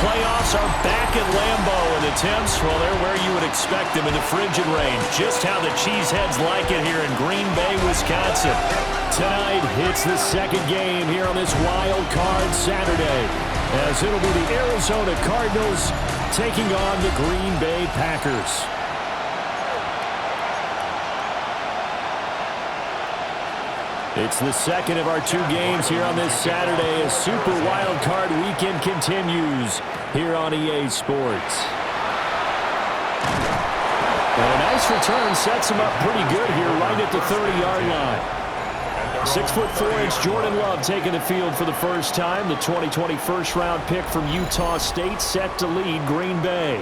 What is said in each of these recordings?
playoffs are back at Lambeau, and the temps, well, they're where you would expect them in the frigid rain. Just how the Cheeseheads like it here in Green Bay, Wisconsin. Tonight, it's the second game here on this Wild Card Saturday, as it'll be the Arizona Cardinals taking on the Green Bay Packers. It's the second of our two games here on this Saturday as Super Wild Card Weekend continues here on EA Sports. And a nice return sets him up pretty good here right at the 30-yard line. 6'4" Jordan Love taking the field for the first time. The 2020 first-round pick from Utah State set to lead Green Bay.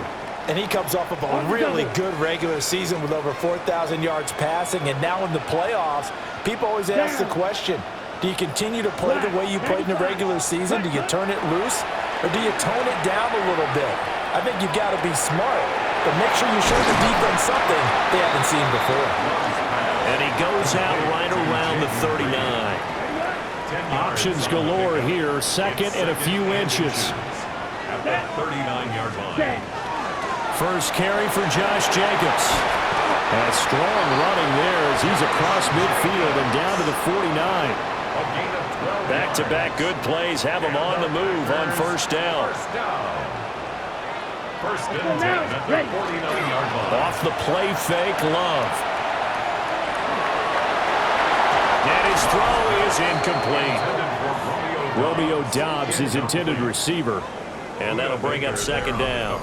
And he comes off of a really good regular season with over 4,000 yards passing. And now in the playoffs, people always ask the question, do you continue to play the way you played in the regular season? Do you turn it loose? Or do you tone it down a little bit? I think you've got to be smart. But make sure you show the defense something they haven't seen before. And he goes out right around the 39. Options galore here. Second and a few inches. At the 39-yard line. First carry for Josh Jacobs. And strong running there as he's across midfield and down to the 49. Back-to-back good plays have him on the move on first down. First and 10 at the 49-yard line. Off the play fake, Love. And his throw is incomplete. Romeo Doubs, his intended receiver. And that'll bring up second down.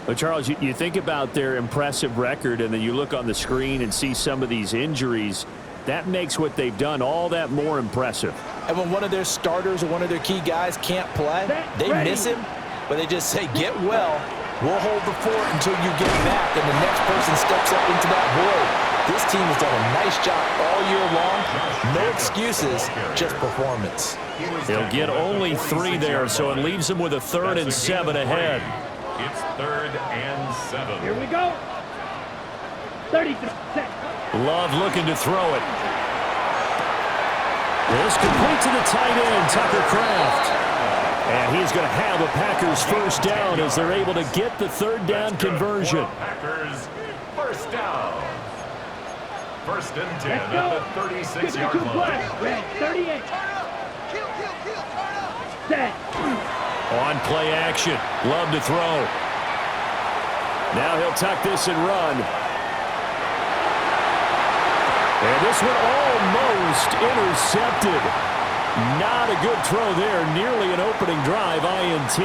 But, Charles, you think about their impressive record, and then you look on the screen and see some of these injuries. That makes what they've done all that more impressive. And when one of their starters or one of their key guys can't play, they miss him, but they just say, get well. We'll hold the fort until you get back, and the next person steps up into that void. This team has done a nice job all year long. No excuses, just performance. They'll get only 3 there, so it leaves them with a 3rd and 7 ahead. It's 3rd and 7. Here we go. 33. Love looking to throw it. This complete to the tight end, Tucker Kraft. And he's going to have a Packers first down as they're able to get the 3rd down conversion. Packers first down. First and 10 at the 36-yard line. 38. Set. On play action. Love to throw. Now he'll tuck this and run. And this one almost intercepted. Not a good throw there. Nearly an opening drive INT.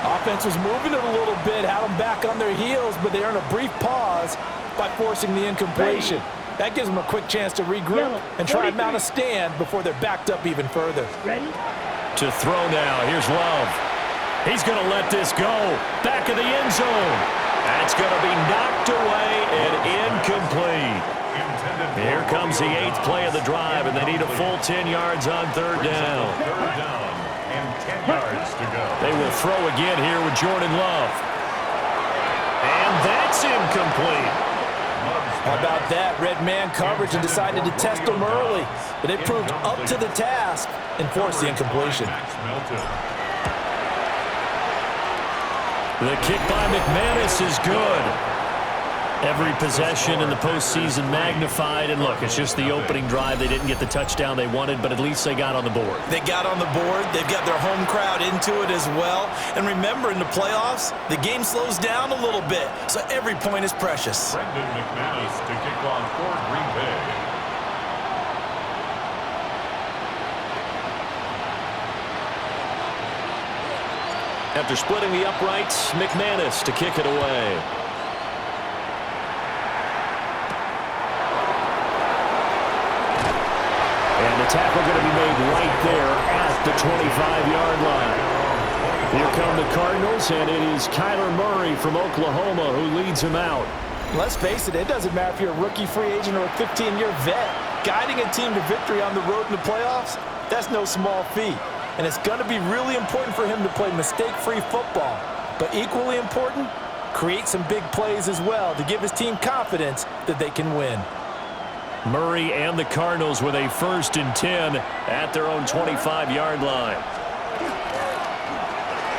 Offense was moving it a little bit, had them back on their heels, but they earned a brief pause by forcing the incompletion. That gives them a quick chance to regroup and try and mount a stand before they're backed up even further. Ready? To throw now. Here's Love. He's going to let this go. Back of the end zone. That's going to be knocked away and incomplete. Here comes the 8th play of the drive, and they need a full 10 yards on 3rd down. 3rd down and 10 yards to go. They will throw again here with Jordan Love. And that's incomplete. How about that? Red man coverage and decided to test them early. But they proved up to the task and forced the incompletion. The kick by McManus is good. Every possession in the postseason magnified. And look, it's just the opening drive. They didn't get the touchdown they wanted, but at least they got on the board. They got on the board. They've got their home crowd into it as well. And remember, in the playoffs, the game slows down a little bit, so every point is precious. Brendan McManus to kick off for Green Bay. After splitting the uprights, McManus to kick it away. And the tackle going to be made right there at the 25-yard line. Here come the Cardinals, and it is Kyler Murray from Oklahoma who leads him out. Let's face it, it doesn't matter if you're a rookie free agent or a 15-year vet. Guiding a team to victory on the road in the playoffs, that's no small feat. And it's going to be really important for him to play mistake-free football. But equally important, create some big plays as well to give his team confidence that they can win. Murray and the Cardinals with a 1st and 10 at their own 25-yard line.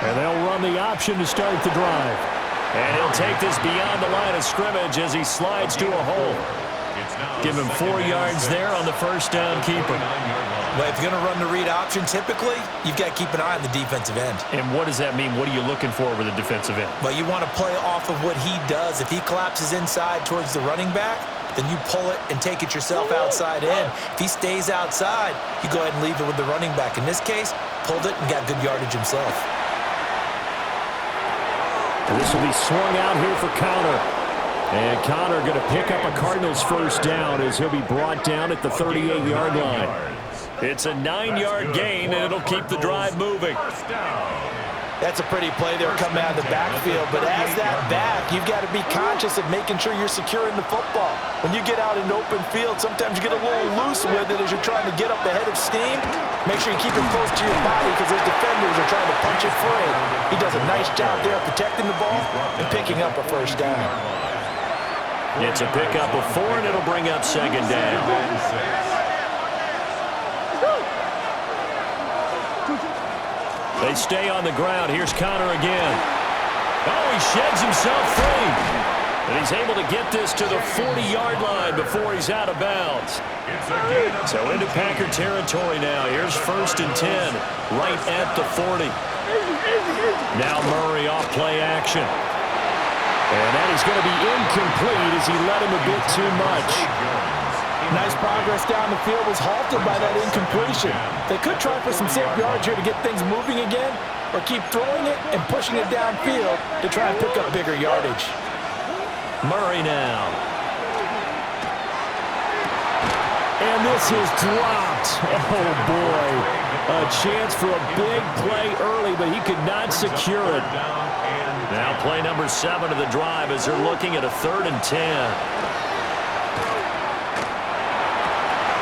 And they'll run the option to start the drive. And he'll take this beyond the line of scrimmage as he slides to a hole. Give him 4 yards there on the first down keeper. Well, if you're going to run the read option, typically, you've got to keep an eye on the defensive end. And what does that mean? What are you looking for with the defensive end? Well, you want to play off of what he does. If he collapses inside towards the running back, then you pull it and take it yourself outside in. If he stays outside, you go ahead and leave it with the running back. In this case, pulled it and got good yardage himself. And this will be swung out here for Connor. And Connor going to pick up a Cardinals first down as he'll be brought down at the 38-yard line. It's a 9-yard gain, and it'll keep the drive moving. That's a pretty play there coming out of the backfield. But as that back, you've got to be conscious of making sure you're securing the football. When you get out in open field, sometimes you get a little loose with it as you're trying to get up ahead of steam. Make sure you keep it close to your body because those defenders are trying to punch it free. He does a nice job there protecting the ball and picking up a first down. It's a pickup of 4, and it'll bring up second down. They stay on the ground. Here's Connor again. Oh, he sheds himself free. And he's able to get this to the 40-yard line before he's out of bounds. So into Packer territory now. Here's 1st and 10, right at the 40. Now Murray off play action. And that is going to be incomplete as he led him a bit too much. Nice progress down the field was halted by that incompletion. They could try for some safe yards here to get things moving again, or keep throwing it and pushing it downfield to try and pick up bigger yardage. Murray now. And this is dropped. Oh, boy. A chance for a big play early, but he could not secure it. Now play number 7 of the drive as they're looking at a 3rd and 10.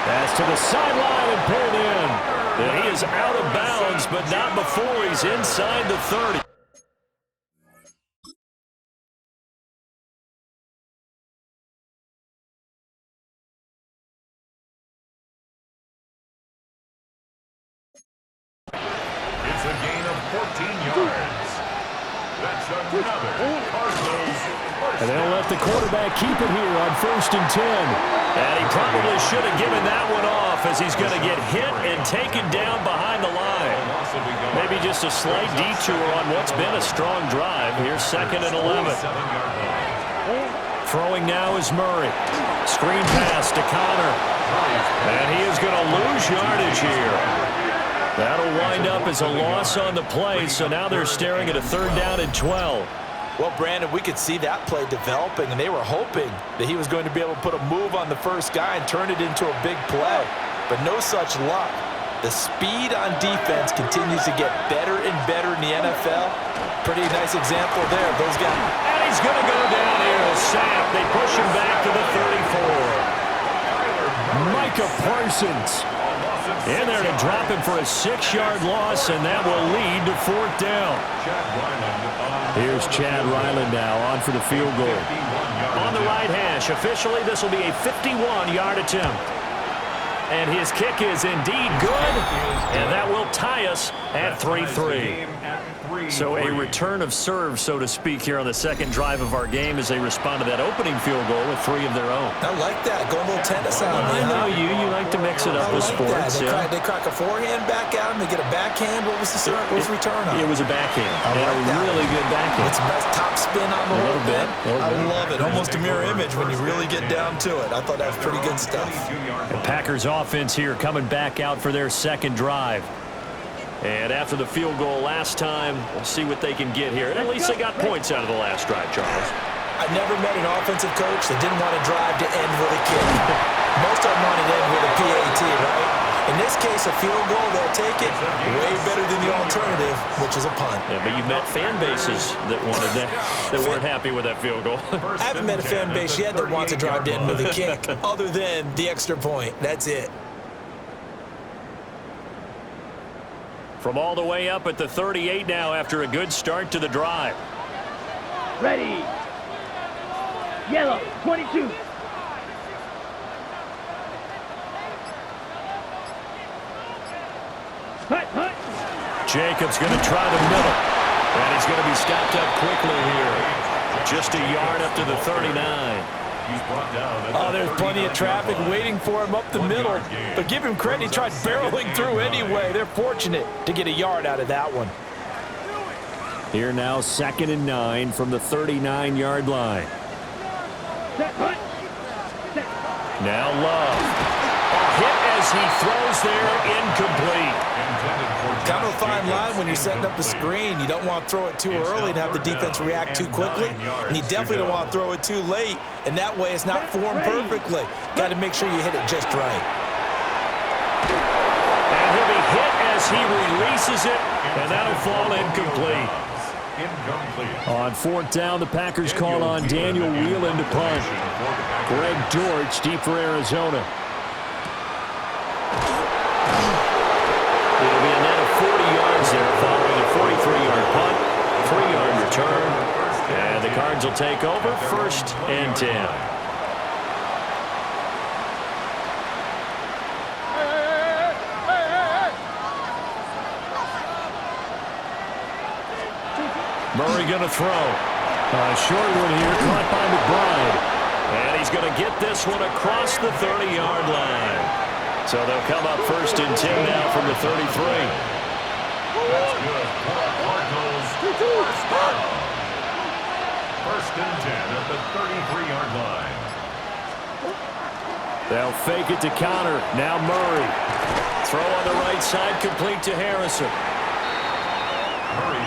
Pass to the sideline and pulled in. And he is out of bounds, but not before he's inside the 30. It's a gain of 14 yards. That's another Cardinals. And they'll let the quarterback keep it here on 1st and 10. And he probably should have given that one off as he's going to get hit and taken down behind the line. Maybe just a slight detour on what's been a strong drive. Here's 2nd and 11. Throwing now is Murray. Screen pass to Connor. And he is going to lose yardage here. That'll wind up as a loss on the play, so now they're staring at a 3rd down and 12. Well, Brandon, we could see that play developing, and they were hoping that he was going to be able to put a move on the first guy and turn it into a big play. But no such luck. The speed on defense continues to get better and better in the NFL. Pretty nice example there. Those guys. And he's going to go down here. Sack. They push him back to the 34. Micah Parsons in there to drop him for a 6-yard loss, and that will lead to 4th down. Here's Chad Ryland now on for the field goal. On the right hash, officially this will be a 51-yard attempt. And his kick is indeed good, and that will tie us at 3-3. So a return of serve, so to speak, here on the 2nd drive of our game as they respond to that opening field goal with 3 of their own. I like that. Go a little tennis on me. I know you. You like to mix it up with sports. They crack a forehand back at him. They get a backhand. What was the return on? It was a backhand. Like a really good backhand. It's best top spin on the little bit. I love it. Almost a mirror image when you really get down to it. I thought that was pretty good stuff. The Packers offense here coming back out for their 2nd drive. And after the field goal last time, we'll see what they can get here. And at least they got points out of the last drive, Charles. I've never met an offensive coach that didn't want to drive to end with a kick. Most of them want to end with a PAT, right? In this case, a field goal, they'll take it. Way better than the alternative, which is a punt. Yeah, but you met fan bases that wanted that, that weren't happy with that field goal. I haven't met a fan base yet that wants to drive to end with a kick, other than the extra point. That's it. From all the way up at the 38 now after a good start to the drive. Ready. Yellow, 22. Jacobs going to try the middle. And he's going to be stopped up quickly here. Just a yard up to the 39. Oh, there's plenty of traffic waiting for him up the middle. But give him credit, he tried barreling through anyway. They're fortunate to get a yard out of that one. Here now, 2nd and 9 from the 39-yard line. Now Love. A hit as he throws there, incomplete. Kind of a fine line when you're setting up the screen. You don't want to throw it too early and have the defense react too quickly. And you definitely don't want to throw it too late. And that way it's not formed perfectly. Got to make sure you hit it just right. And he'll be hit as he releases it. And that'll fall incomplete. On 4th down, the Packers call on Daniel Whelan to punt. Greg Dortch deep for Arizona. It'll be a net of 40 yards there following a 43-yard punt, 3-yard return. And the Cards will take over 1st and 10. Murray going to throw. A short one here, caught by McBride. And he's going to get this one across the 30-yard line. So they'll come up 1st and 10 now from the 33. That's good. Cardinals first down. 1st and 10 at the 33-yard line. They'll fake it to counter. Now Murray. Throw on the right side, complete to Harrison.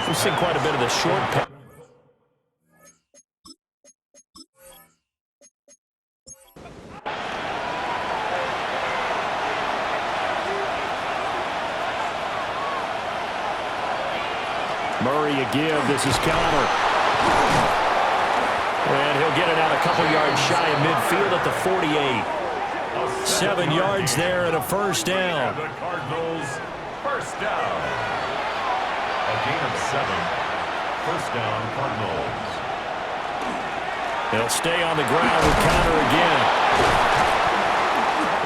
We've seen quite a bit of the short pass. Murray a give. This is Connor. And he'll get it out a couple yards shy of midfield at the 48. 7 yards there and a 1st down. The Cardinals first down. A gain of 7. 1st down, Cardinals. They'll stay on the ground with Connor again.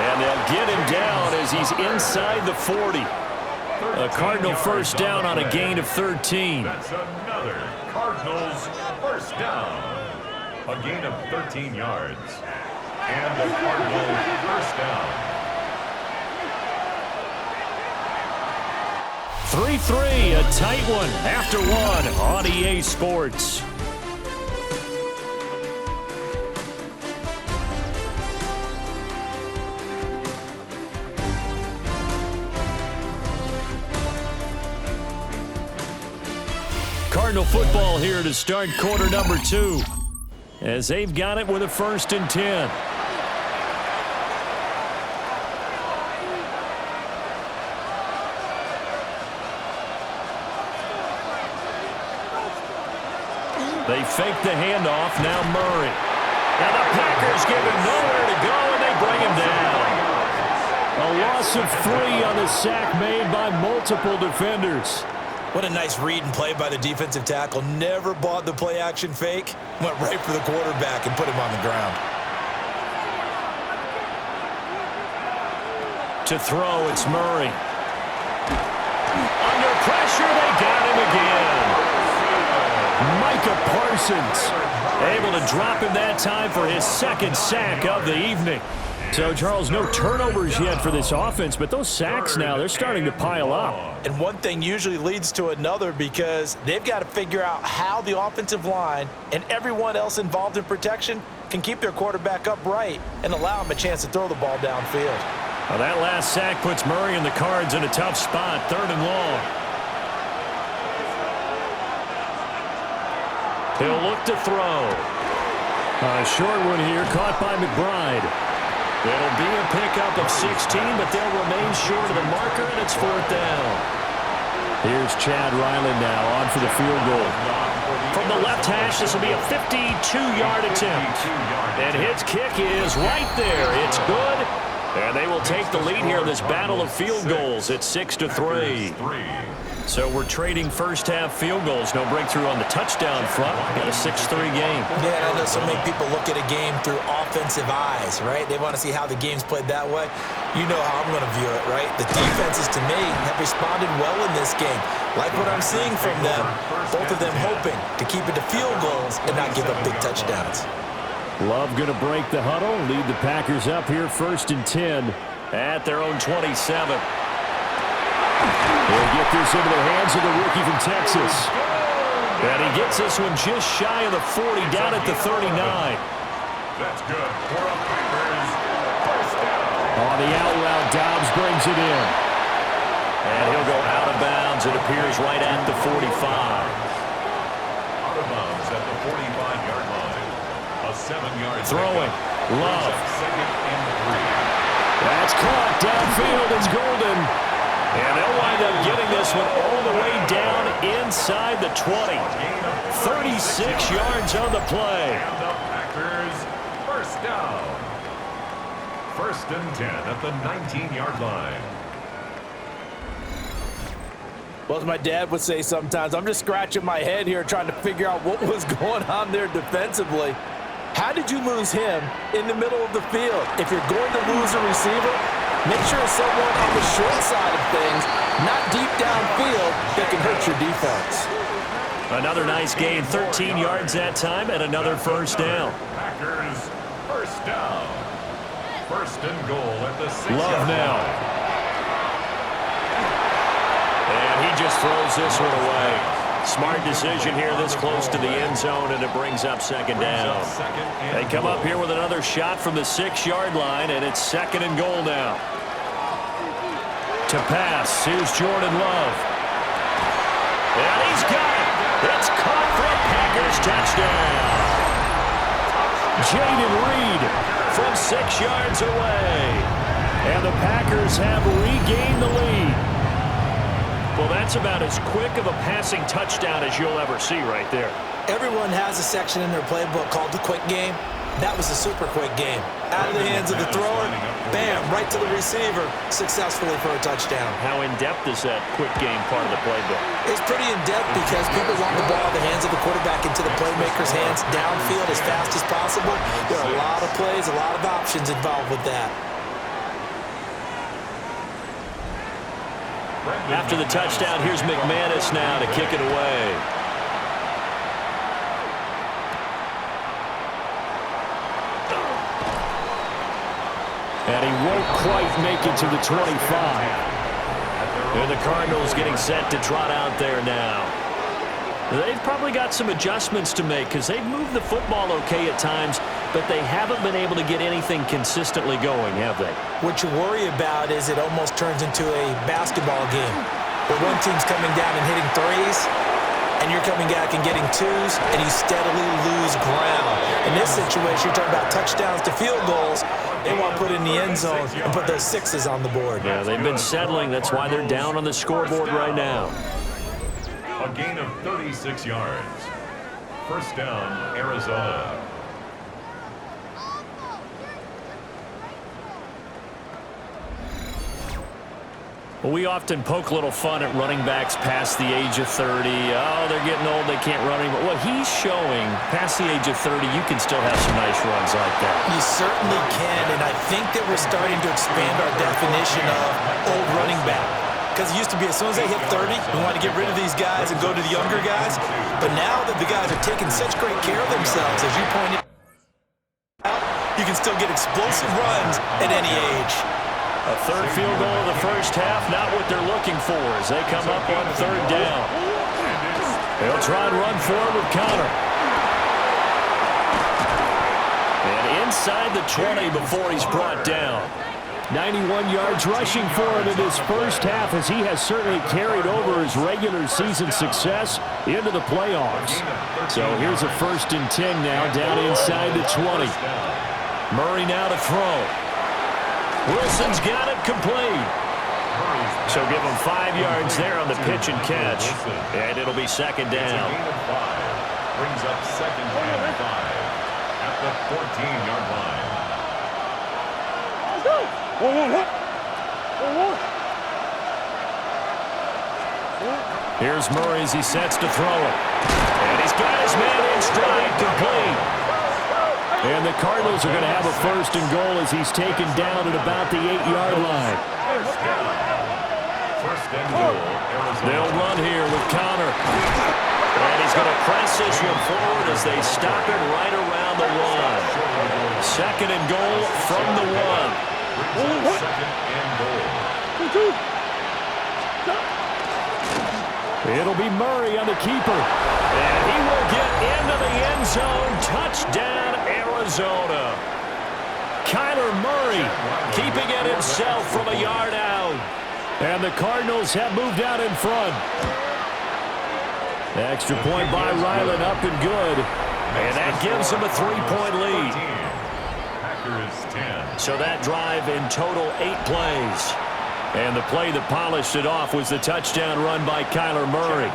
And they'll get him down as he's inside the 40. A Cardinal 1st down on a gain of 13. That's another Cardinals 1st down. A gain of 13 yards. And a Cardinal 1st down. 3-3, a tight one after one on EA Sports. Cardinal football here to start quarter number 2 as they've got it with a 1st and 10. They fake the handoff. Now Murray. And the Packers give him nowhere to go, and they bring him down. A loss of 3 on the sack made by multiple defenders. What a nice read and play by the defensive tackle. Never bought the play-action fake. Went right for the quarterback and put him on the ground. To throw, it's Murray. Under pressure, they got him again. Micah Parsons able to drop him that time for his 2nd sack of the evening. So, Charles, no turnovers yet for this offense, but those sacks now, they're starting to pile up. And one thing usually leads to another because they've got to figure out how the offensive line and everyone else involved in protection can keep their quarterback upright and allow him a chance to throw the ball downfield. Well, that last sack puts Murray and the Cards in a tough spot, 3rd and long. He'll look to throw. A short one here, caught by McBride. It'll be a pickup of 16, but they'll remain short of the marker, and it's 4th down. Here's Chad Ryland now on for the field goal. From the left hash, this will be a 52-yard attempt. And his kick is right there. It's good, And they will take the lead here in this battle of field goals at 6-3. So we're trading first-half field goals. No breakthrough on the touchdown front. Got a 6-3 game. Yeah, I know so many people look at a game through offensive eyes, right? They want to see how the game's played that way. You know how I'm going to view it, right? The defenses, to me, have responded well in this game. Like what I'm seeing from them, both of them hoping to keep it to field goals and not give up big touchdowns. Love going to break the huddle, lead the Packers up here 1st and 10 at their own 27. He'll get this into the hands of the rookie from Texas. And he gets this one just shy of the 40, down at the 39. That's good for a Packers first down. On the out route, Dobbs brings it in. And he'll go out of bounds. It appears right at the 45. Out of bounds at the 45-yard line. A 7-yard throwing. Love. Second and 3. That's caught downfield. It's Golden. And they'll wind up getting this one all the way down inside the 20. 36 yards on the play. And the Packers first down. 1st and 10 at the 19-yard line. Well, as my dad would say sometimes, I'm just scratching my head here trying to figure out what was going on there defensively. How did you lose him in the middle of the field? If you're going to lose a receiver, make sure it's someone on the short side of things, not deep downfield, that can hurt your defense. Another nice gain, 13 yards that time, and another first down. Packers first down. 1st and goal at the 6-yard line. Love now. And he just throws this one away. Smart decision here this close to the end zone, and it brings up second down. They come up here with another shot from the 6-yard line, and it's 2nd and goal now. To pass, here's Jordan Love. And he's got it. It's caught for a Packers touchdown. Jaden Reed from 6 yards away. And the Packers have regained the lead. Well, that's about as quick of a passing touchdown as you'll ever see right there. Everyone has a section in their playbook called the quick game. That was a super quick game. Out of the hands of the thrower, bam, right to the receiver, successfully for a touchdown. How in-depth is that quick game part of the playbook? It's pretty in-depth because people want the ball in the hands of the quarterback into the playmaker's hands downfield as fast as possible. There are a lot of plays, a lot of options involved with that. After the touchdown, here's McManus now to kick it away. And he won't quite make it to the 25. And the Cardinals getting set to trot out there now. They've probably got some adjustments to make because they've moved the football okay at times, but they haven't been able to get anything consistently going, have they? What you worry about is it almost turns into a basketball game where one team's coming down and hitting threes, and you're coming back and getting twos, and you steadily lose ground. In this situation, you're talking about touchdowns to field goals. They want to put in the end zone and put those sixes on the board. Yeah, they've been settling. That's why they're down on the scoreboard right now. A gain of 36 yards. First down, Arizona. Well, we often poke a little fun at running backs past the age of 30. Oh, they're getting old, they can't run anymore. Well, he's showing past the age of 30, you can still have some nice runs like that. You certainly can, and I think that we're starting to expand our definition of old running back. Because it used to be as soon as they hit 30, we want to get rid of these guys and go to the younger guys. But now that the guys are taking such great care of themselves, as you pointed out, you can still get explosive runs at any age. A third field goal of the first half, not what they're looking for as they come up on third down. They'll try and run forward with Connor. And inside the 20 before he's brought down. 91 yards rushing for him in his first half as he has certainly carried over his regular season success into the playoffs. So here's a 1st and 10 now down inside the 20. Murray now to throw. Wilson's got it complete. So give him 5 yards there on the pitch and catch. And it'll be second down. Brings up second and 5 at the 14-yard line. Here's Murray as he sets to throw it. And he's got his man in stride, complete. And the Cardinals are going to have a 1st and goal as he's taken down at about the 8-yard line. First and goal, Arizona. They'll run here with Connor. And he's going to press this one forward as they stop it right around the 1. 2nd and goal from the 1. Second and goal. It'll be Murray on the keeper. And he will get into the end zone. Touchdown, Arizona. Kyler Murray keeping it himself from a yard out. And the Cardinals have moved out in front. Extra point by Ryland, up and good. And that gives them a 3-point lead. Packers 10. So that drive in total 8 plays. And the play that polished it off was the touchdown run by Kyler Murray.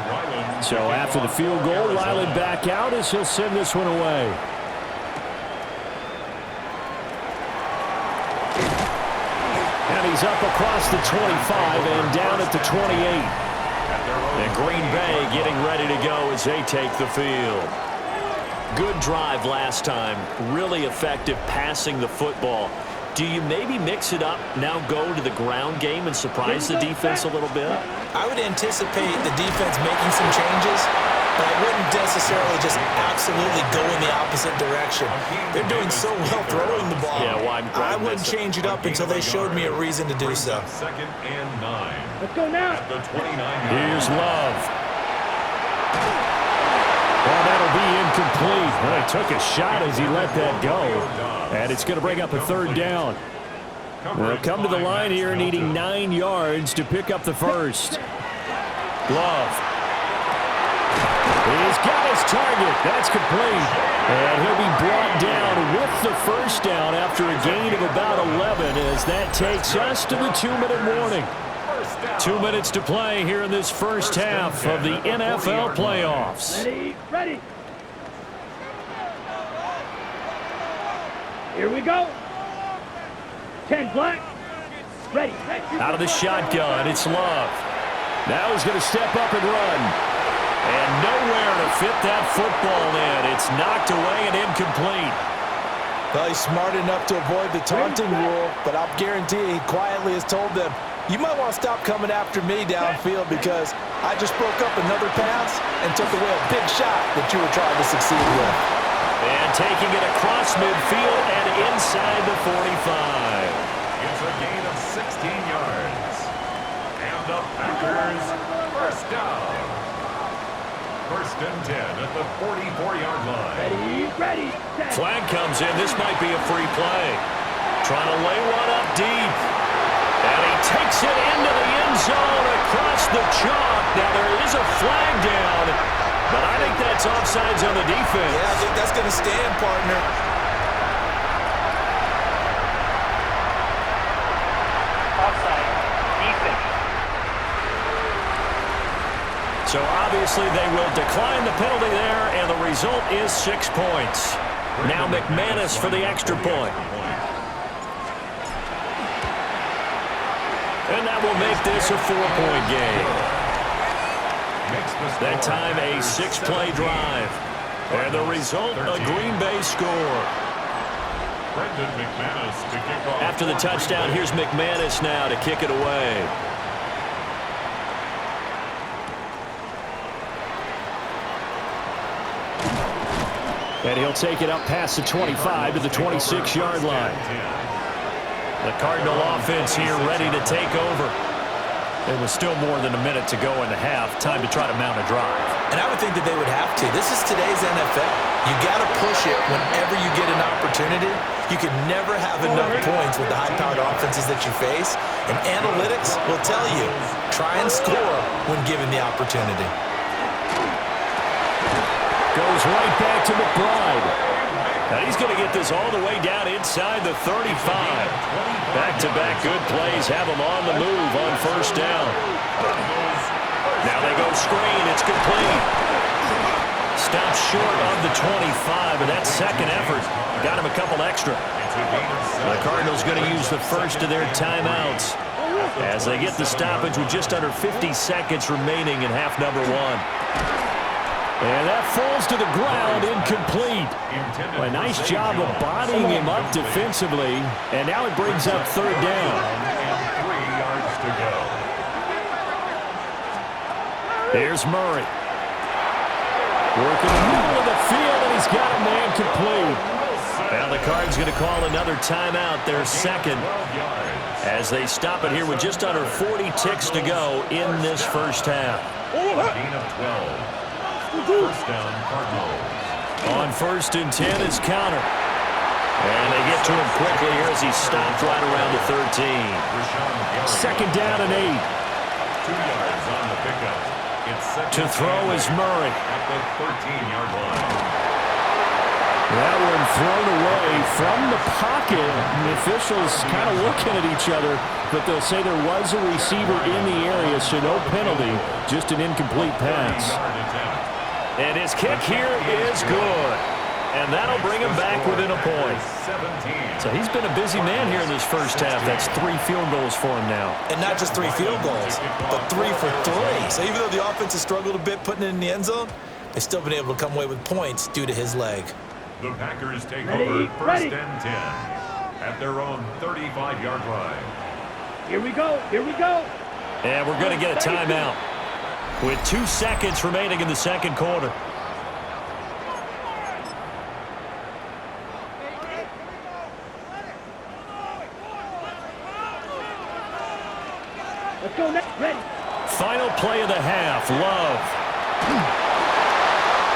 So after the field goal, Ryland back out as he'll send this one away. And he's up across the 25 and down at the 28. And Green Bay getting ready to go as they take the field. Good drive last time. Really effective passing the football. Do you maybe mix it up, now go to the ground game and surprise the defense a little bit? I would anticipate the defense making some changes, but I wouldn't necessarily just absolutely go in the opposite direction. They're doing so well throwing the ball. Yeah, well, I wouldn't change it up until they showed me a reason to do so. 2nd and 9. Let's go now. At the 29. Here's Love. Well, that'll be incomplete. Well, he took a shot as he let that go. And it's going to bring up a 3rd down. They'll come to the line here needing 9 yards to pick up the 1st. Love. He's got his target. That's complete. And he'll be brought down with the 1st down after a gain of about 11 as that takes us to the 2-minute warning. 2 minutes to play here in this first half of the NFL playoffs. Ready. Here we go. 10 black. Ready. Out of the shotgun, it's Love. Now he's going to step up and run. And nowhere to fit that football in. It's knocked away and incomplete. Well, he's smart enough to avoid the taunting rule, but I'll guarantee he quietly has told them, you might want to stop coming after me downfield because I just broke up another pass and took away a big shot that you were trying to succeed with. And taking it across midfield and inside the 45. It's a gain of 16 yards. And the Packers 1st down. 1st and 10 at the 44-yard line. Ready. Set. Flag comes in. This might be a free play. Trying to lay one up deep. And he takes it into the end zone across the chalk. Now there is a flag down, but I think that's offsides on the defense. Yeah, I think that's going to stand, partner. Offside. Defense. So obviously they will decline the penalty there, and the result is 6 points. Now McManus for the extra point. And that will make this a 4-point game. That time a 6-play drive. And the result, a Green Bay score. After the touchdown, here's McManus now to kick it away. And he'll take it up past the 25 to the 26-yard line. The Cardinal offense here ready to take over. There was still more than a minute to go in the half. Time to try to mount a drive. And I would think that they would have to. This is today's NFL. You got to push it whenever you get an opportunity. You can never have enough points with the high-powered offenses that you face. And analytics will tell you, try and score when given the opportunity. Goes right back to McBride. Now he's going to get this all the way down inside the 35. Back-to-back good plays have him on the move on 1st down. Now they go screen. It's complete. stopped short of the 25, but that second effort got him a couple extra. The Cardinals going to use the first of their timeouts as they get the stoppage with just under 50 seconds remaining in half number one. And that falls to the ground, incomplete. Well, a nice job of bodying him up defensively, and now it brings up third down. And 3 yards to go. Here's Murray. Working the middle of the field, and he's got a man complete. Now the Cards going to call another timeout, their second, as they stop it here with just under 40 ticks to go in this first half. A gain of 12. First down, Cardinals. On 1st and 10 is counter. And they get to him quickly here as he stopped right around the 13. Second down and 8. 2 yards on the pickup. It's to throw is Murray. At the 13-yard line. That one thrown away from the pocket. And the officials kind of looking at each other, but they'll say there was a receiver in the area, so no penalty, just an incomplete pass. And his kick here is good. And that'll bring him back within a point. So he's been a busy man here in this first half. That's 3 field goals for him now. And not just 3 field goals, but 3 for 3. So even though the offense has struggled a bit putting it in the end zone, they've still been able to come away with points due to his leg. The Packers take over 1st and 10 at their own 35-yard line. Here we go. Here we go. And we're going to get a timeout with 2 seconds remaining in the second quarter. Let's go next. Ready. Final play of the half. Love.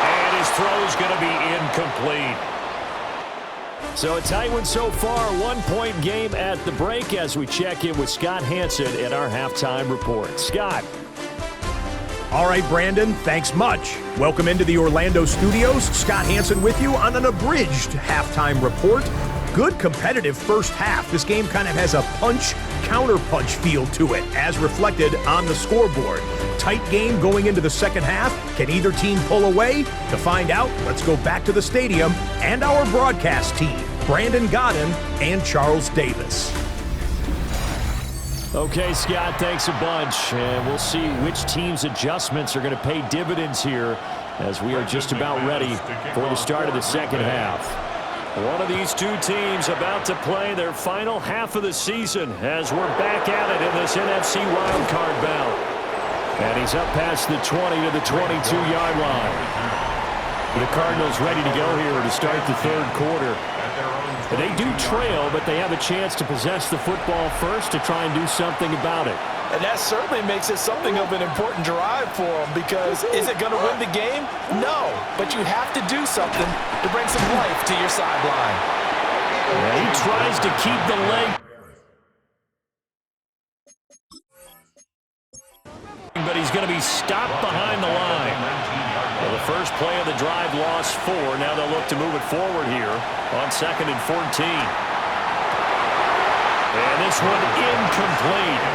And his throw's going to be incomplete. So a tight one so far. 1-point game at the break as we check in with Scott Hansen in our halftime report. Scott. All right, Brandon, thanks much. Welcome into the Orlando studios. Scott Hansen with you on an abridged halftime report. Good competitive first half. This game kind of has a punch-counter-punch feel to it, as reflected on the scoreboard. Tight game going into the second half. Can either team pull away? To find out, let's go back to the stadium and our broadcast team, Brandon Godden and Charles Davis. Okay, Scott, thanks a bunch. And we'll see which team's adjustments are going to pay dividends here as we are just about ready for the start of the second half. One of these two teams about to play their final half of the season as we're back at it in this NFC wildcard bout. And he's up past the 20 to the 22-yard line. The Cardinals ready to go here to start the third quarter. And they do trail, but they have a chance to possess the football first to try and do something about it. And that certainly makes it something of an important drive for them, because is it going to win the game? No, but you have to do something to bring some life to your sideline. And he tries to keep the leg. But he's going to be stopped behind the line. Well, the first play of the drive lost 4. Now they'll look to move it forward here on 2nd and 14. And this one incomplete.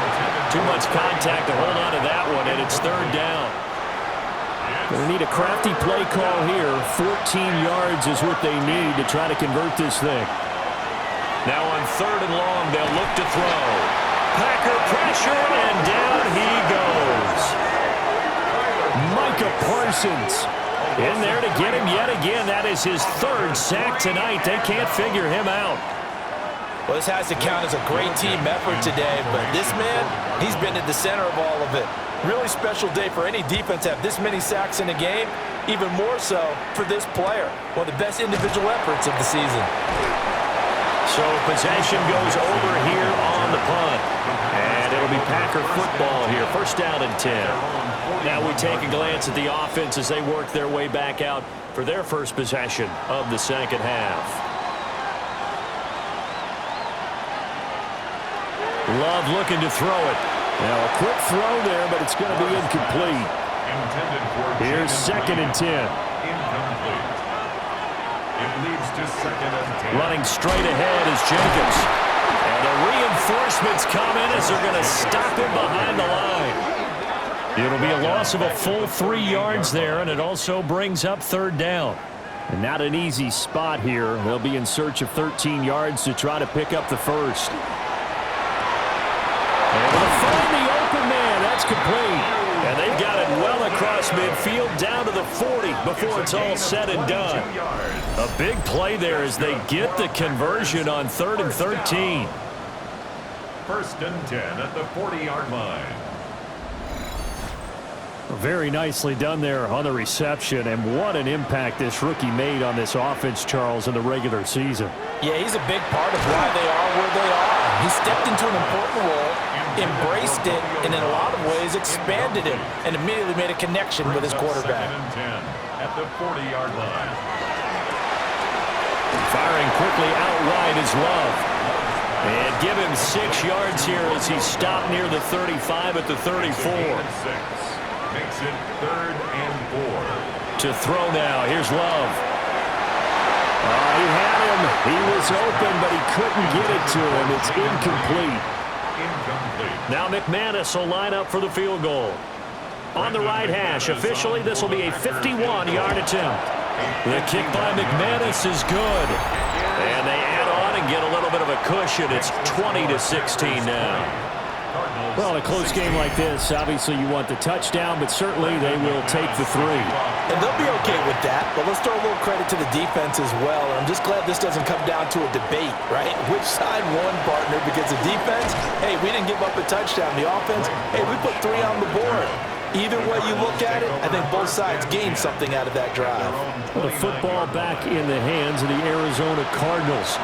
Too much contact to hold on to that one, and it's third down. Going to need a crafty play call here. 14 yards is what they need to try to convert this thing. Now on 3rd and long, they'll look to throw. Packer pressure, and down he goes. Micah Parsons in there to get him yet again. That is his 3rd sack tonight. They can't figure him out. Well, this has to count as a great team effort today, but this man, he's been at the center of all of it. Really special day for any defense to have this many sacks in a game, even more so for this player. One of the best individual efforts of the season. So possession goes over here on the punt. And it'll be Packer football here. First down and 10. Now we take a glance at the offense as they work their way back out for their first possession of the second half. Love looking to throw it. Now a quick throw there, but it's going to be incomplete. Here's 2nd and 10. Incomplete. It leads to 2nd and 10. Running straight ahead is Jacobs. And the reinforcements come in as they're going to stop him behind the line. It'll be a loss of a full 3 yards there, and it also brings up 3rd down. And not an easy spot here. They'll be in search of 13 yards to try to pick up the first. And they'll find the open man. That's complete. And they've got it well across midfield down to the 40 before it's all said and done. A big play there as they get the conversion on 3rd and 13. 1st and 10 at the 40-yard line. Very nicely done there on the reception, and what an impact this rookie made on this offense, Charles, in the regular season. Yeah, he's a big part of why they are where they are. He stepped into an important role, embraced it, and in a lot of ways expanded it, and immediately made a connection with his quarterback. 2nd and 10 at the 40-yard line. Firing quickly out wide is Love. And give him 6 yards here as he's stopped near the 35 at the 34. Makes it 3rd and 4. To throw now. Here's Love. He had him. He was open, but he couldn't get it to him. It's incomplete. Now McManus will line up for the field goal. On the right hash. Officially, this will be a 51-yard attempt. The kick by McManus is good. And they add on and get a little bit of a cushion. It's 20-16 now. Well, in a close game like this, obviously you want the touchdown, but certainly they will take the 3. And they'll be okay with that, but let's throw a little credit to the defense as well. And I'm just glad this doesn't come down to a debate, right? Which side won, partner? Because the defense, hey, we didn't give up a touchdown. The offense, hey, we put 3 on the board. Either way you look at it, I think both sides gained something out of that drive. Well, the football back in the hands of the Arizona Cardinals.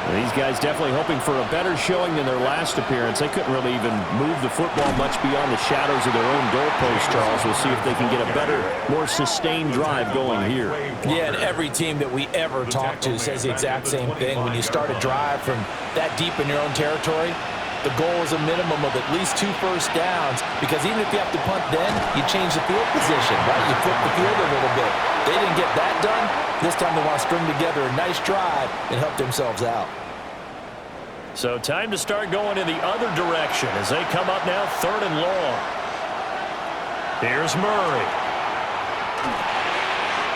And these guys definitely hoping for a better showing than their last appearance. They couldn't really even move the football much beyond the shadows of their own goalpost, Charles. We'll see if they can get a better, more sustained drive going here. Yeah, and every team that we ever talk to says the exact same thing. When you start a drive from that deep in your own territory, the goal is a minimum of at least 2 first downs, because even if you have to punt then, you change the field position, right? You flip the field a little bit. They didn't get that done. This time they want to string together a nice drive and help themselves out. So time to start going in the other direction as they come up now 3rd and long. Here's Murray.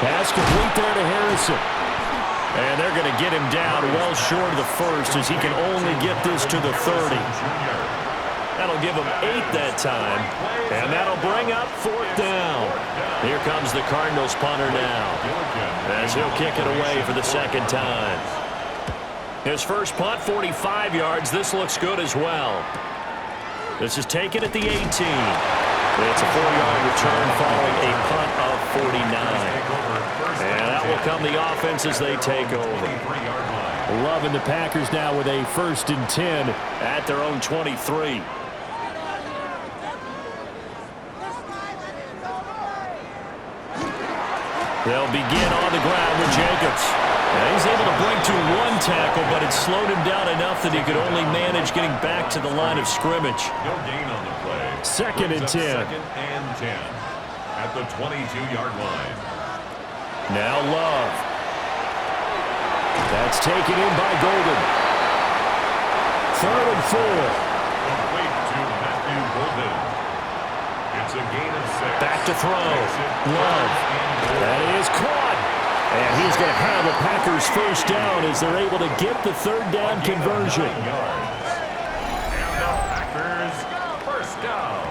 Pass complete there to Harrison. And they're going to get him down well short of the first as he can only get this to the 30. That'll give him 8 that time. And that'll bring up 4th down. Here comes the Cardinals punter now as he'll kick it away for the 2nd time. His first punt, 45 yards. This looks good as well. This is taken at the 18. It's a 4-yard return following a punt of 49. And that will come the offense as they take over. Loving the Packers now with a 1st and 10 at their own 23. They'll begin on the ground with Jacobs. And he's able to break to 1 tackle, but it slowed him down enough that he could only manage getting back to the line of scrimmage. No gain on the play. 2nd and 10. 2nd and 10 at the 22-yard line. Now Love. That's taken in by Golden. 3rd and 4. Complete to Matthew Golden. It's a gain of 6. Back to throw. Love. That is caught. And he's going to have the Packers first down as they're able to get the 3rd down conversion. And the Packers first down.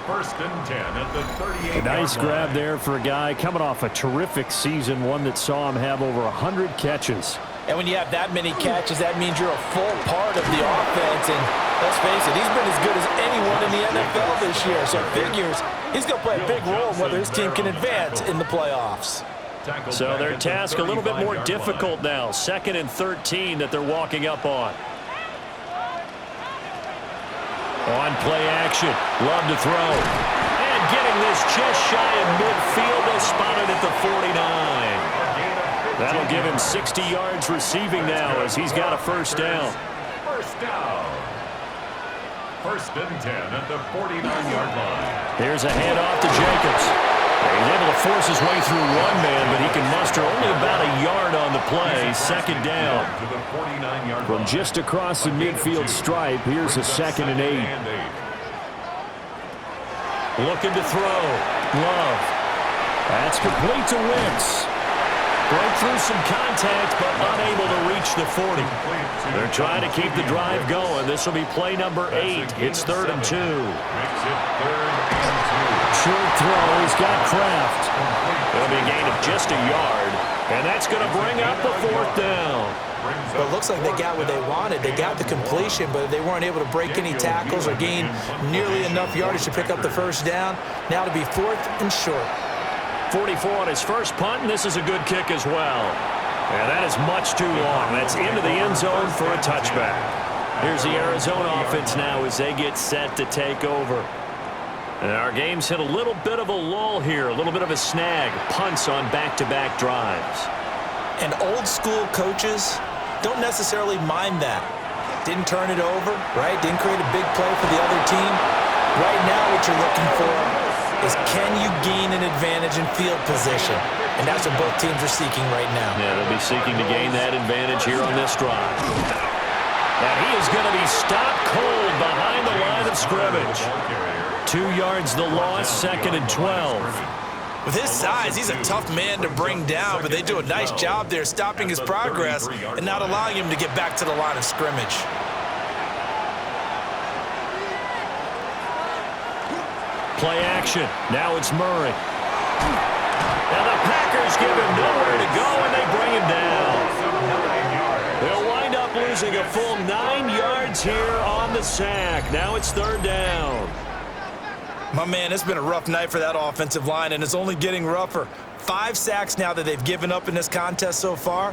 1st and 10 at the 38-yard line. Nice grab there for a guy coming off a terrific season, one that saw him have over 100 catches. And when you have that many catches, that means you're a full part of the offense. And let's face it, he's been as good as anyone in the NFL this year. So it figures he's going to play a big role in whether his team can advance in the playoffs. So their task a little bit more difficult now. 2nd and 13 that they're walking up on. On play action. Love to throw. And getting this just shy of midfield. They'll spot it at the 49. That'll give him 60 yards receiving now as he's got a first down. First down. 1st and 10 at the 49-yard line. Here's a handoff to Jacobs. He's able to force his way through 1 man, but he can muster only about a yard on the play. 2nd down. To the 49-yard From line. just across the midfield stripe, here's a 2nd and 8. Looking to throw. Love. That's complete to Wicks. Broke through some contact, but unable to reach the 40. They're trying to keep the drive going. This will be play number 8. It's 3rd and 2. Short throw. He's got Kraft. It'll be a gain of just a yard, and that's going to bring up the 4th down. Well, it looks like they got what they wanted. They got the completion, but they weren't able to break any tackles or gain nearly enough yardage to pick up the 1st down. Now to be 4th and short. 44 on his first punt, and this is a good kick as well. And that is much too long. That's into the end zone for a touchback. Here's the Arizona offense now as they get set to take over. And our game's hit a little bit of a lull here, a little bit of a snag. Punts on back-to-back drives. And old school coaches don't necessarily mind that. Didn't turn it over, right? Didn't create a big play for the other team. Right now what you're looking for is can you gain an advantage in field position? And that's what both teams are seeking right now. Yeah, they'll be seeking to gain that advantage here on this drive. And he is going to be stopped cold behind the line of scrimmage. 2 yards the loss, 2nd and 12. With his size, he's a tough man to bring down, but they do a nice job there stopping his progress and not allowing him to get back to the line of scrimmage. Play action. Now it's Murray. And the Packers give him nowhere to go, and they bring him down. They'll wind up losing a full 9 yards here on the sack. Now it's 3rd down. My man, it's been a rough night for that offensive line, and it's only getting rougher. 5 sacks now that they've given up in this contest so far.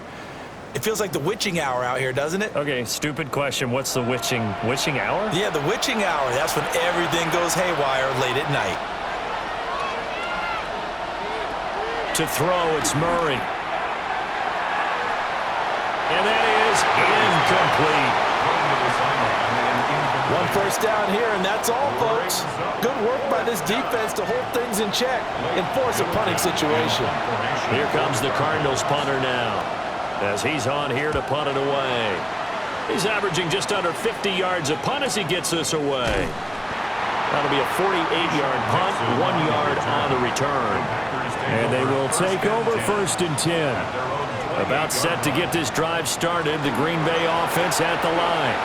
It feels like the witching hour out here, doesn't it? Okay, stupid question. What's the witching hour? Yeah, the witching hour. That's when everything goes haywire late at night. To throw, it's Murray. And that is incomplete. 1 first down here, and that's all, folks. Good work by this defense to hold things in check and force a punting situation. Here comes the Cardinals punter now, as he's on here to punt it away. He's averaging just under 50 yards a punt as he gets this away. That'll be a 48-yard punt, 1 yard on the return. And they will take over 1st and 10. About set to get this drive started, the Green Bay offense at the line.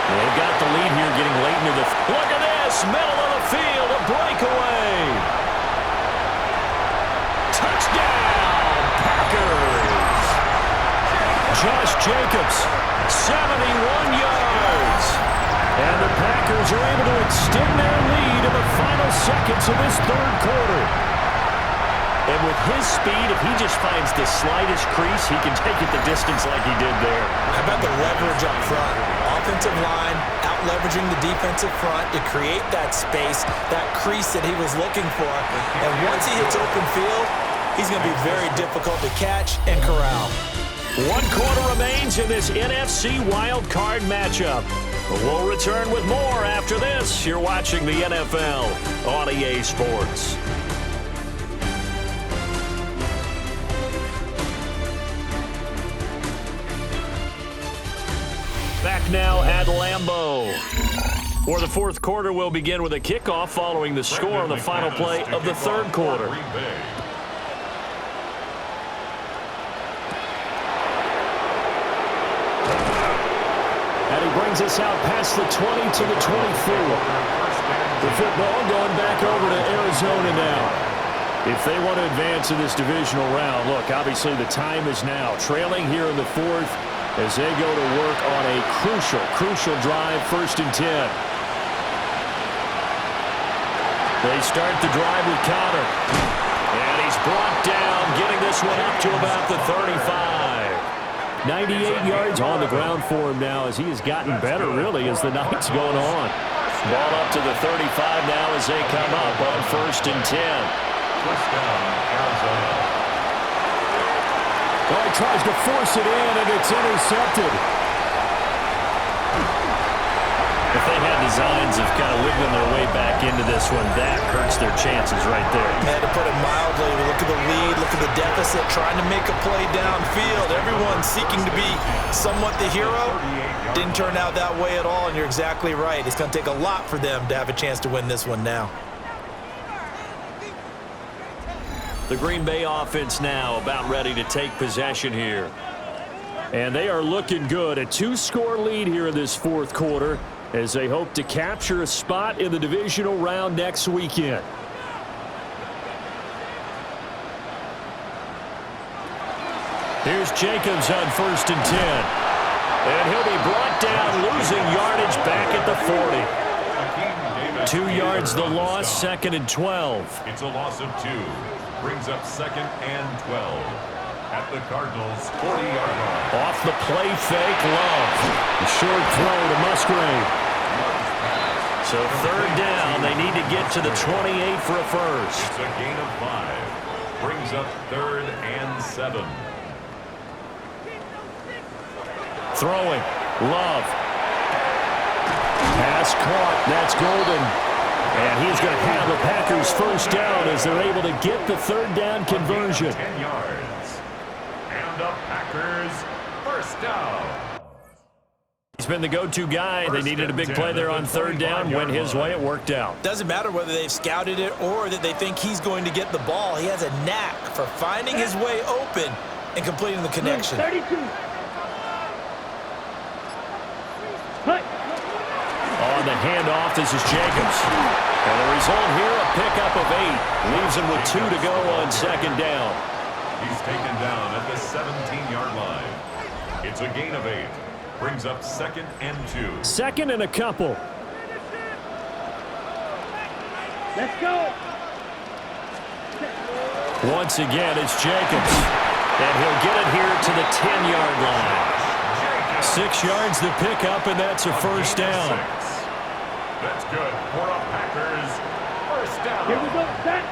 They've got the lead here getting late into the... Look at this! Middle of the field, a breakaway! Touchdown, Packers! Josh Jacobs, 71 yards. And the Packers are able to extend their lead in the final seconds of this 3rd quarter. And with his speed, if he just finds the slightest crease, he can take it the distance like he did there. How about the leverage up front? Offensive line out-leveraging the defensive front to create that space, that crease that he was looking for. And once he hits open field, he's going to be very difficult to catch and corral. 1 quarter remains in this NFC wild card matchup. We'll return with more after this. You're watching the NFL on EA Sports. Back now at Lambeau, where the 4th quarter will begin with a kickoff following the score on the final play of the 3rd quarter. And he brings us out past the 20 to the 24. The football going back over to Arizona now. If they want to advance in this divisional round, look, obviously the time is now. Trailing here in the 4th. As they go to work on a crucial drive, 1st and 10. They start the drive with Connor. And he's brought down, getting this one up to about the 35. 98 yards on the ground for him now as he has gotten better, really, as the night's going on. Ball up to the 35 now as they come up on 1st and 10. First down, Arizona. Oh, he tries to force it in, and it's intercepted. If they had designs of kind of wiggling their way back into this one, that hurts their chances right there. Man, to put it mildly, look at the lead, look at the deficit, trying to make a play downfield. Everyone seeking to be somewhat the hero. Didn't turn out that way at all, and you're exactly right. It's going to take a lot for them to have a chance to win this one now. The Green Bay offense now about ready to take possession here. And they are looking good. A 2-score lead here in this fourth quarter as they hope to capture a spot in the divisional round next weekend. Here's Jacobs on 1st and 10. And he'll be brought down, losing yardage back at the 40. 2 yards the loss, 2nd and 12. It's a loss of 2. Brings up 2nd and 12. At the Cardinals' 40-yard line. Off the play fake, Love. A short throw to Musgrave. So 3rd down, they need to get to the 28 for a first. It's a gain of 5. Brings up 3rd and 7. Throwing, Love. Pass caught, that's Golden. And he's going to have the Packers first down as they're able to get the 3rd down conversion. 10 yards. And the Packers first down. He's been the go-to guy. They needed a big play there on 3rd down. Went his way. It worked out. Doesn't matter whether they've scouted it or that they think he's going to get the ball. He has a knack for finding his way open and completing the connection. 32. On the handoff, this is Jacobs. And the result here, a pickup of 8. Leaves him with 2 to go on 2nd down. He's taken down at the 17-yard line. It's a gain of 8. Brings up 2nd and 2. 2nd and a couple. Let's go. Once again, it's Jacobs. And he'll get it here to the 10-yard line. 6 yards the pickup, and that's a first down. That's good for a Packers first down. Here we go. Set.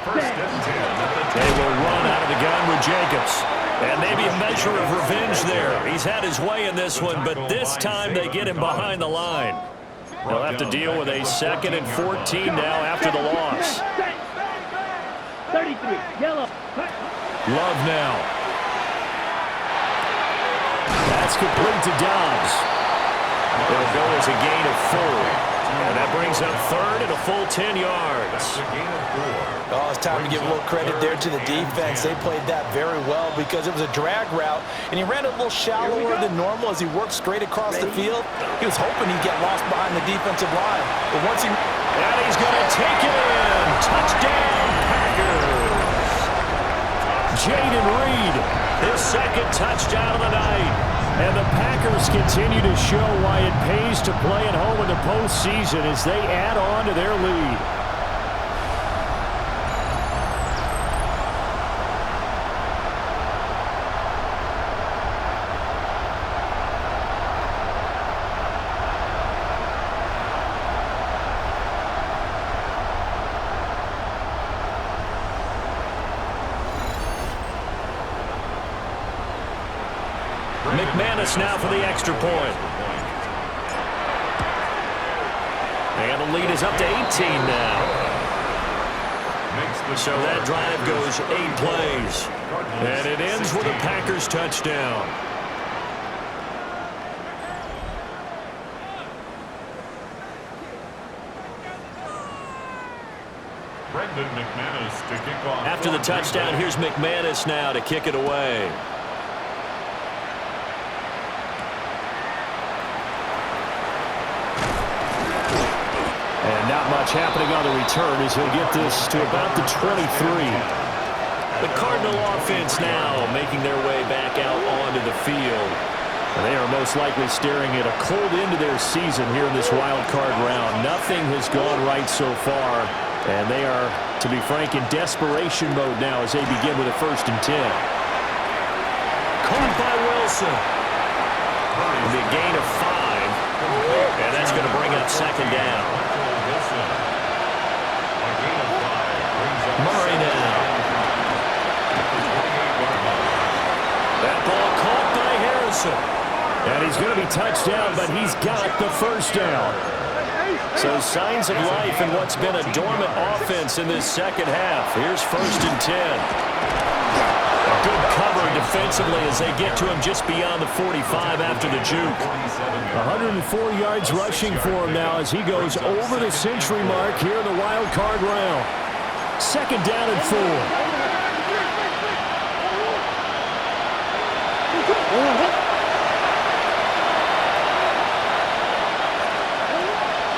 1st and 10 at the 10. They will run out of the gun with Jacobs. And maybe a measure of revenge there. He's had his way in this one, but this time they get him behind the line. They'll have to deal with a 2nd and 14 now after the loss. 33. Yellow. Love now. That's complete to Dobbs. It'll go as a gain of 4. And that brings up 3rd and a full 10 yards. That's a gain of 4. Oh, it's time to give a little credit there to the defense. They played that very well because it was a drag route, and he ran a little shallower than normal as he worked straight across the field. He was hoping he'd get lost behind the defensive line. But once he... And he's going to take it in. Touchdown, Packers. Jaden Reed, his 2nd touchdown of the night. And the Packers continue to show why it pays to play at home in the postseason as they add on to their lead. McManus now for the extra point. And the lead is up to 18 now. So that drive goes 8 plays. And it ends with a Packers touchdown. Brendan McManus to kick off. After the touchdown, here's McManus now to kick it away. And not much happening on the return as he'll get this to about the 23. The Cardinal offense now making their way back out onto the field. And they are most likely staring at a cold end to their season here in this wild card round. Nothing has gone right so far, and they are, to be frank, in desperation mode now as they begin with a 1st and 10. Caught by Wilson. It'll be a gain of 5, and that's going to bring up 2nd down. Murray now. That ball caught by Harrison. And he's going to be touched down, but he's got the first down. So signs of life in what's been a dormant offense in this second half. Here's 1st and 10. A good cover defensively as they get to him just beyond the 45 after the juke. 104 yards rushing for him now as he goes over the century mark here in the wild card round. Second down and 4.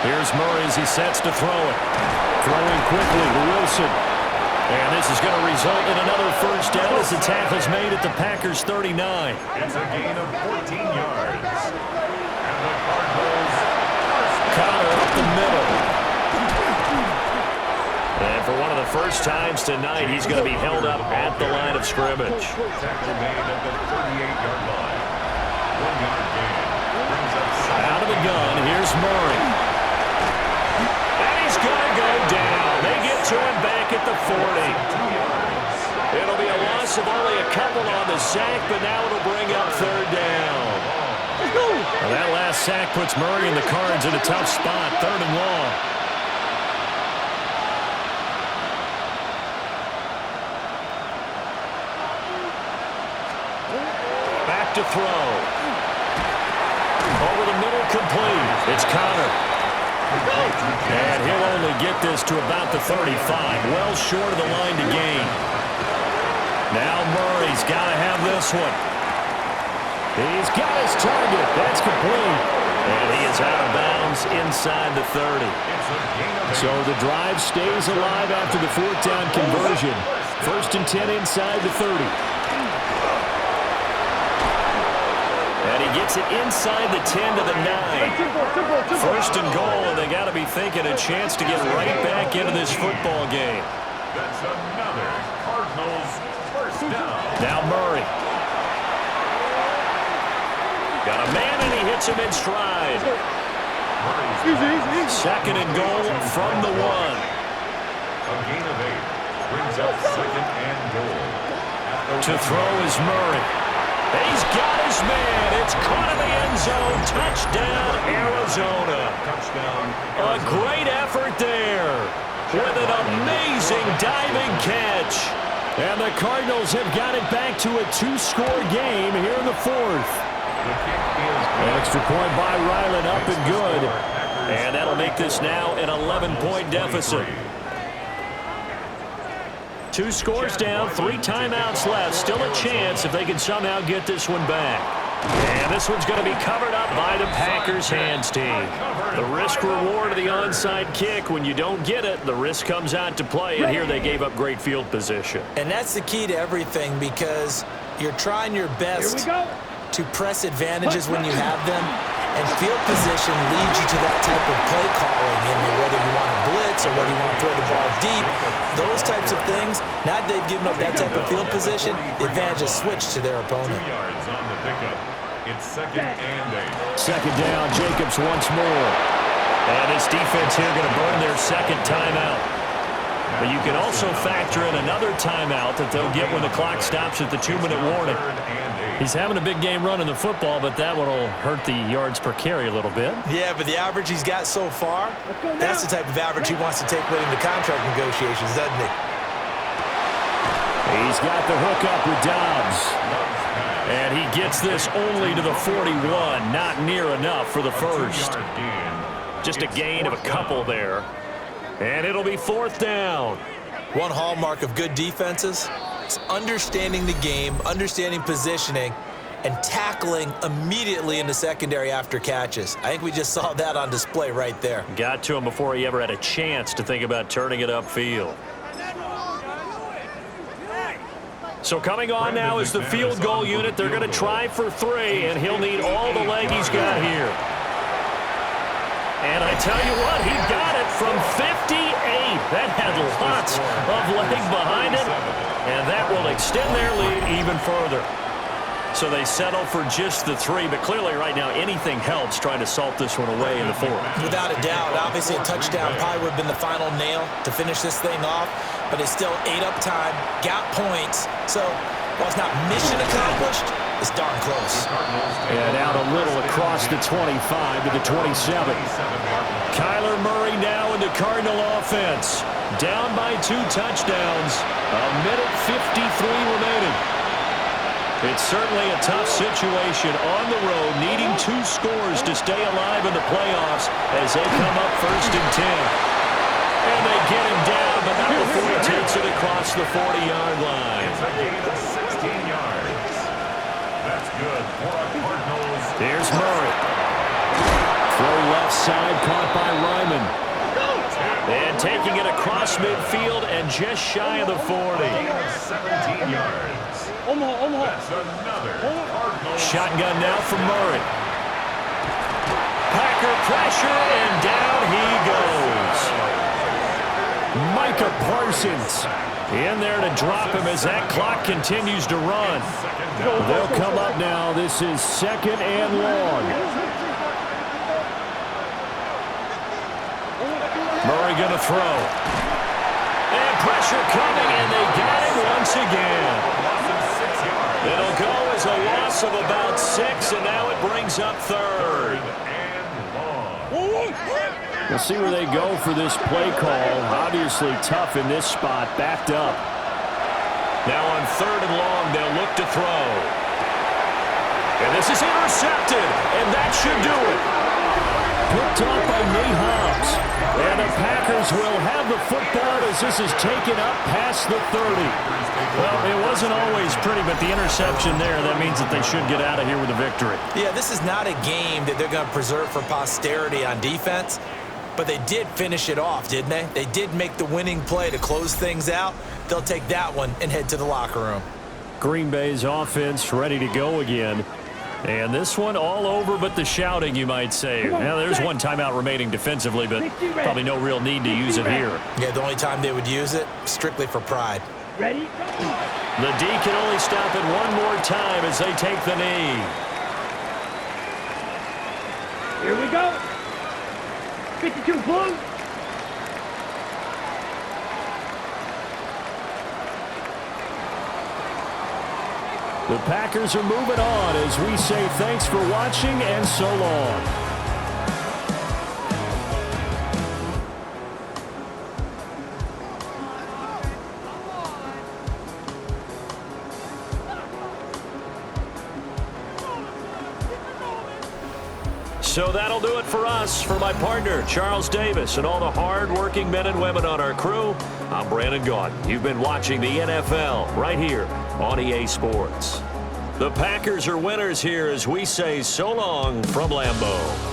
Here's Murray as he sets to throw it. Throwing quickly to Wilson. And this is going to result in another first down as the tackle's made at the Packers' 39. It's a gain of 14 yards. And the Cardinals Connor up the middle. And for one of the first times tonight, he's going to be held up at the line of scrimmage. tackle made at the 38-yard line. 1-yard gain. Brings up second. Out of the gun, here's Murray. And he's going to go down. They get to him back at the 40. 2 yards. It'll be a loss of only a couple on the sack, but now it'll bring up third down. Well, that last sack puts Murray and the Cards in a tough spot, 3rd and long. Back to throw. Over the middle, complete. It's Connor. And he'll only get this to about the 35, well short of the line to gain. Now Murray's got to have this one. He's got his target. That's complete. And he is out of bounds inside the 30. So the drive stays alive after the 4th down conversion. 1st and 10 inside the 30. And he gets it inside the 10 to the 9. 1st and goal, and they got to be thinking a chance to get right back into this football game. That's another Cardinals first down. Now Murray. Got a man, and he hits him in stride. Second and goal from the 1. A gain of 8. Brings up second and goal. To throw is Murray. He's got his man. It's caught in the end zone. Touchdown, Arizona. Touchdown. A great effort there with an amazing diving catch. And the Cardinals have got it back to a 2-score game here in the 4th. An extra point by Ryland, up and good. And that'll make this now an 11-point deficit. 2 scores down, 3 timeouts left. Still a chance if they can somehow get this one back. And this one's going to be covered up by the Packers hands team. The risk reward of the onside kick. When you don't get it, the risk comes out to play. And here they gave up great field position. And that's the key to everything, because you're trying your best to press advantages when you have them, and field position leads you to that type of play calling, whether you want to blitz or whether you want to throw the ball deep, those types of things. Now that they've given up that type of field position, the advantage is switched to their opponent. 2 yards on the pickup. It's second and 8. Second down, Jacobs once more. And this defense here going to burn their second timeout. But you can also factor in another timeout that they'll get when the clock stops at the 2-minute warning. He's having a big game running the football, but that one will hurt the yards per carry a little bit. Yeah, but the average he's got so far, that's the type of average he wants to take with him to contract negotiations, doesn't he? He's got the hook up with Dobbs. And he gets this only to the 41. Not near enough for the first. Just a gain of a couple there. And it'll be 4th down. One hallmark of good defenses is understanding the game, understanding positioning, and tackling immediately in the secondary after catches. I think we just saw that on display right there. Got to him before he ever had a chance to think about turning it upfield. So coming on now is the field goal unit. They're going to try for 3, and he'll need all the leg he's got here. And I tell you what, he got it from 58. That had lots of leg behind it, and that will extend their lead even further. So they settle for just the 3, but clearly right now anything helps trying to salt this one away in the 4th. Without a doubt, obviously a touchdown probably would have been the final nail to finish this thing off, but it's still ate up time, got points, so while it's not mission accomplished, it's darn close. And out a little across the 25 to the 27. Kyler Murray now in the Cardinal offense. Down by 2 touchdowns. A minute 53 remaining. It's certainly a tough situation on the road, needing 2 scores to stay alive in the playoffs as they come up 1st and 10. And they get him down, but not before he takes it across the 40-yard line. It's a gain of 16 yards. That's good for a Cardinals. Here's Murray. Throw left side, caught by Ryman. And taking it across midfield and just shy of the 40. Gain of 17 yards. That's another Cardinals. Shotgun now from Murray. Packer pressure, and down he goes. Micah Parsons in there to drop him as that clock continues to run. They'll come up now. This is 2nd and long. Murray going to throw. And pressure coming, and they got him once again. It'll go as a loss of about 6, and now it brings up 3rd. We'll see where they go for this play call. Obviously tough in this spot, backed up. Now on 3rd and long, they'll look to throw. And this is intercepted, and that should do it. Picked up by Nate Hobbs. And the Packers will have the football as this is taken up past the 30. Well, it wasn't always pretty, but the interception there, that means that they should get out of here with a victory. Yeah, this is not a game that they're going to preserve for posterity on defense, but they did finish it off, didn't they? They did make the winning play to close things out. They'll take that one and head to the locker room. Green Bay's offense ready to go again. And this one all over but the shouting, you might say. Now, there's one timeout remaining defensively, but probably no real need to use it here. Yeah, the only time they would use it, strictly for pride. Ready? The D can only stop it one more time as they take the knee. Here we go. 52 blue. The Packers are moving on as we say thanks for watching and so long. So that'll do it for us. For my partner, Charles Davis, and all the hard-working men and women on our crew, I'm Brandon Gaudin. You've been watching the NFL right here on EA Sports. The Packers are winners here as we say so long from Lambeau.